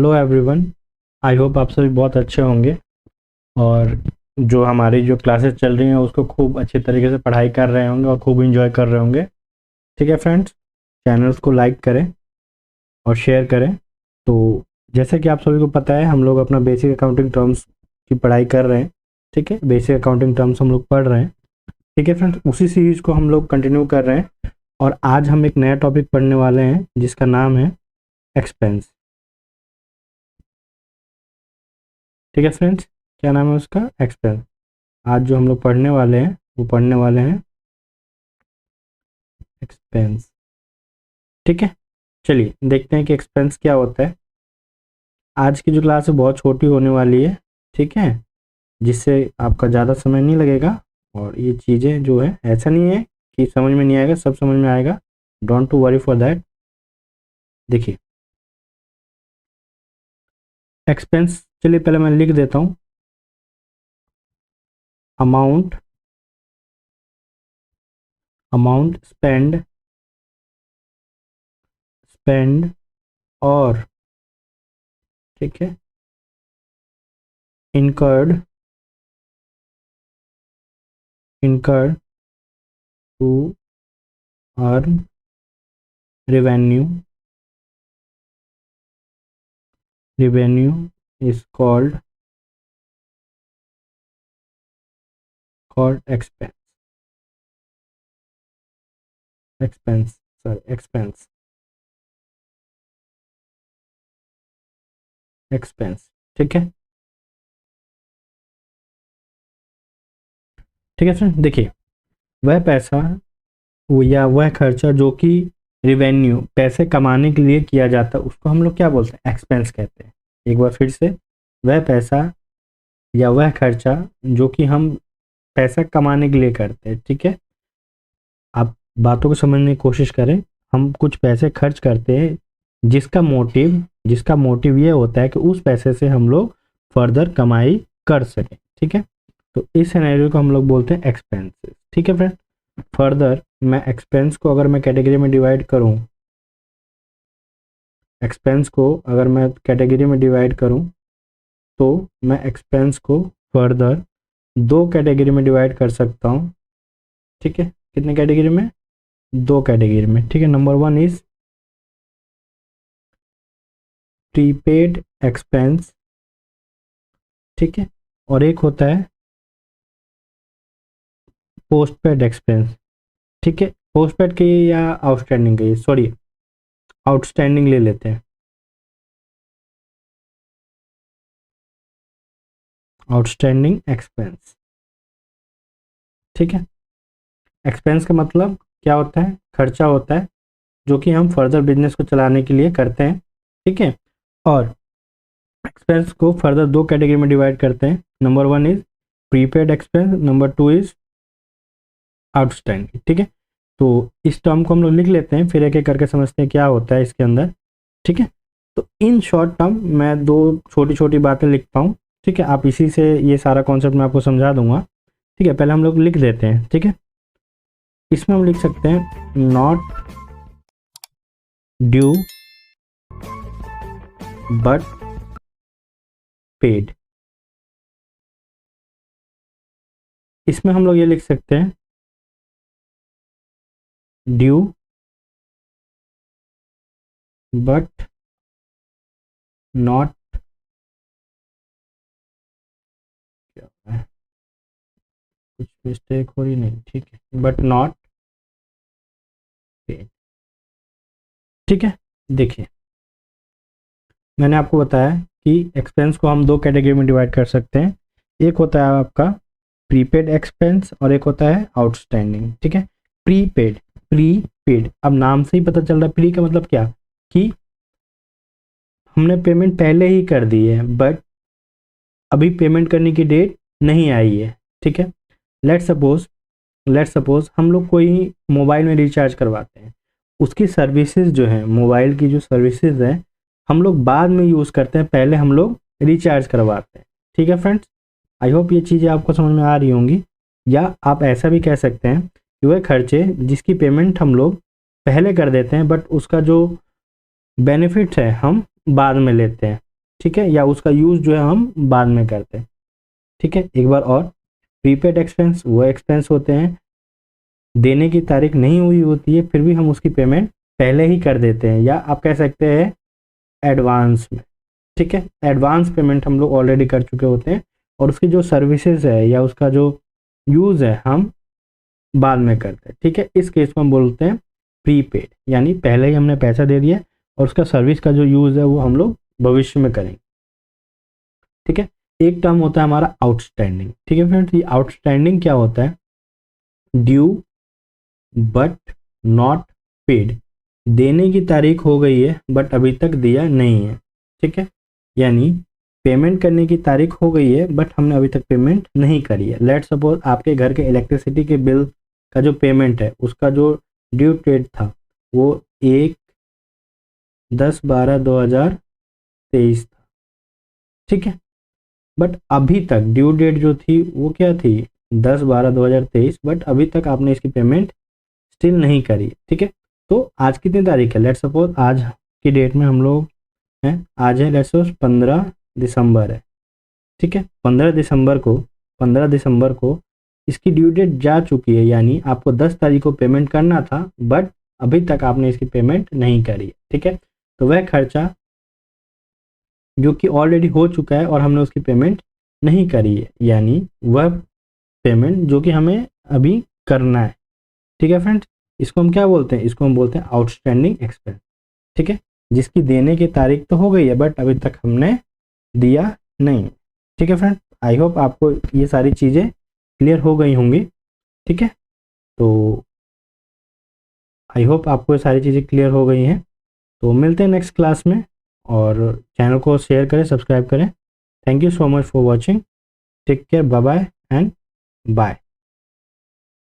Hello everyone. I hope आप सभी बहुत अच्छे होंगे और जो हमारी जो क्लासेस चल रही हैं उसको खूब अच्छे तरीके से पढ़ाई कर रहे होंगे और खूब इंजॉय कर रहे होंगे। ठीक है फ्रेंड्स, चैनल्स को लाइक करें और शेयर करें। तो जैसे कि आप सभी को पता है, हम लोग अपना बेसिक अकाउंटिंग टर्म्स की पढ़ाई कर रहे हैं। ठीक है, बेसिक अकाउंटिंग टर्म्स हम लोग पढ़ रहे हैं। ठीक है फ्रेंड्स, उसी सीरीज को हम लोग कंटिन्यू कर रहे हैं और आज हम एक नया टॉपिक पढ़ने वाले हैं जिसका नाम है एक्सपेंस। ठीक है फ्रेंड्स, क्या नाम है उसका? एक्सपेंस। आज जो हम लोग पढ़ने वाले हैं वो पढ़ने वाले हैं एक्सपेंस। ठीक है, चलिए देखते हैं कि एक्सपेंस क्या होता है। आज की जो क्लास है बहुत छोटी होने वाली है। ठीक है, जिससे आपका ज़्यादा समय नहीं लगेगा और ये चीज़ें जो है ऐसा नहीं है कि समझ में नहीं आएगा, सब समझ में आएगा। Don't to worry for that. देखिए एक्सपेंस, चलिए पहले मैं लिख देता हूँ। अमाउंट अमाउंट स्पेंड और ठीक है incurred to earn revenue is called expense expense। ठीक है, ठीक है फ्रेंड। देखिए वह पैसा या वह खर्चा जो कि रिवेन्यू पैसे कमाने के लिए किया जाता है उसको हम लोग क्या बोलते हैं? एक्सपेंस कहते हैं। एक बार फिर से, वह पैसा या वह खर्चा जो कि हम पैसा कमाने के लिए करते हैं। ठीक है, आप बातों को समझने की कोशिश करें। हम कुछ पैसे खर्च करते हैं जिसका मोटिव ये होता है कि उस पैसे से हम लोग फर्दर कमाई कर सकें। ठीक है, तो इस सिनेरियो को हम लोग बोलते हैं एक्सपेंसेस। ठीक है फ्रेंड, फर्दर मैं एक्सपेंस को अगर मैं कैटेगरी में डिवाइड करूं, तो मैं एक्सपेंस को फर्दर दो कैटेगरी में डिवाइड कर सकता हूं। ठीक है, कितने कैटेगरी में? दो कैटेगरी में। ठीक है, number one is prepaid expense. ठीक है, और एक होता है पोस्टपेड एक्सपेंस। ठीक है, पोस्टपेड के या आउटस्टैंडिंग के, सॉरी आउटस्टैंडिंग ले लेते हैं। Outstanding expense. ठीक है, एक्सपेंस का मतलब क्या होता है? खर्चा होता है जो कि हम फर्दर बिजनेस को चलाने के लिए करते हैं। ठीक है, और एक्सपेंस को फर्दर दो कैटेगरी में डिवाइड करते हैं। Number one is prepaid expense, number two is outstanding. ठीक है, तो इस टर्म को हम लोग लिख लेते हैं, फिर एक एक करके समझते हैं क्या होता है इसके अंदर। ठीक है, तो इन शॉर्ट टर्म मैं दो छोटी छोटी बातें लिखता हूँ। ठीक है, आप इसी से ये सारा कॉन्सेप्ट मैं आपको समझा दूंगा। ठीक है, पहले हम लोग लिख देते हैं। ठीक है, इसमें हम लिख सकते हैं नॉट ड्यू बट पेड। इसमें हम लोग ये लिख सकते हैं ड्यू बट नॉट, कुछ मिस्टेक हो रही नहीं, ठीक है, बट नॉट पेड। ठीक है, देखिए मैंने आपको बताया कि एक्सपेंस को हम दो कैटेगरी में डिवाइड कर सकते हैं। एक होता है आपका प्रीपेड एक्सपेंस और एक होता है आउटस्टैंडिंग। ठीक है, प्रीपेड, अब नाम से ही पता चल रहा है प्री का मतलब क्या, कि हमने पेमेंट पहले ही कर दी है बट अभी पेमेंट करने की डेट नहीं आई है। ठीक है, लेट्स सपोज हम लोग कोई मोबाइल में रिचार्ज करवाते हैं, उसकी सर्विसेज जो है, मोबाइल की जो सर्विसेज है हम लोग बाद में यूज़ करते हैं, पहले हम लोग रिचार्ज करवाते हैं। ठीक है फ्रेंड्स, आई होप ये चीज़ें आपको समझ में आ रही होंगी। या आप ऐसा भी कह सकते हैं कि वह खर्चे जिसकी पेमेंट हम लोग पहले कर देते हैं बट उसका जो बेनिफिट है हम बाद में लेते हैं। ठीक है, या उसका यूज़ जो है हम बाद में करते हैं। ठीक है, एक बार और, प्रीपेड एक्सपेंस वो एक्सपेंस होते हैं देने की तारीख नहीं हुई होती है फिर भी हम उसकी पेमेंट पहले ही कर देते हैं, या आप कह सकते हैं एडवांस में। ठीक है, एडवांस पेमेंट हम लोग ऑलरेडी कर चुके होते हैं और उसकी जो सर्विसेज है या उसका जो यूज़ है हम बाद में करते हैं। ठीक है, इस केस को हम बोलते हैं प्रीपेड, यानी पहले ही हमने पैसा दे दिया और उसका सर्विस का जो यूज़ है वो हम लोग भविष्य में करेंगे। ठीक है, एक टर्म होता है हमारा आउटस्टैंडिंग। ठीक है फ्रेंड्स, ये आउटस्टैंडिंग क्या होता है? ड्यू बट नॉट पेड, देने की तारीख हो गई है बट अभी तक दिया नहीं है। ठीक है, यानी पेमेंट करने की तारीख हो गई है बट हमने अभी तक पेमेंट नहीं करी है। लेट सपोज आपके घर के इलेक्ट्रिसिटी के बिल का जो पेमेंट है उसका जो ड्यू डेट था वो 1/10/12/2023 था। ठीक है, बट अभी तक ड्यू डेट जो थी वो क्या थी? 10/12/2023, बट अभी तक आपने इसकी पेमेंट स्टिल नहीं करी। ठीक है, तो आज कितनी तारीख है? लेट सपोज आज की डेट में हम लोग हैं, आज है लेट सपोज 15 दिसंबर है। ठीक है, 15 दिसंबर को इसकी ड्यू डेट जा चुकी है, यानी आपको 10 तारीख को पेमेंट करना था बट अभी तक आपने इसकी पेमेंट नहीं करी है। ठीक है, तो वह खर्चा जो कि ऑलरेडी हो चुका है और हमने उसकी पेमेंट नहीं करी है, यानी वह पेमेंट जो कि हमें अभी करना है। ठीक है फ्रेंड्स, इसको हम क्या बोलते हैं? इसको हम बोलते हैं आउटस्टैंडिंग एक्सपेंस। ठीक है, जिसकी देने की तारीख तो हो गई है बट अभी तक हमने दिया नहीं। ठीक है फ्रेंड्स, आई होप आपको ये सारी चीज़ें क्लियर हो गई होंगी। ठीक है, तो आई होप आपको ये सारी चीज़ें क्लियर हो गई हैं। तो मिलते हैं नेक्स्ट क्लास में, और चैनल को शेयर करें, सब्सक्राइब करें। Thank you so much for watching. Take care, bye bye and bye.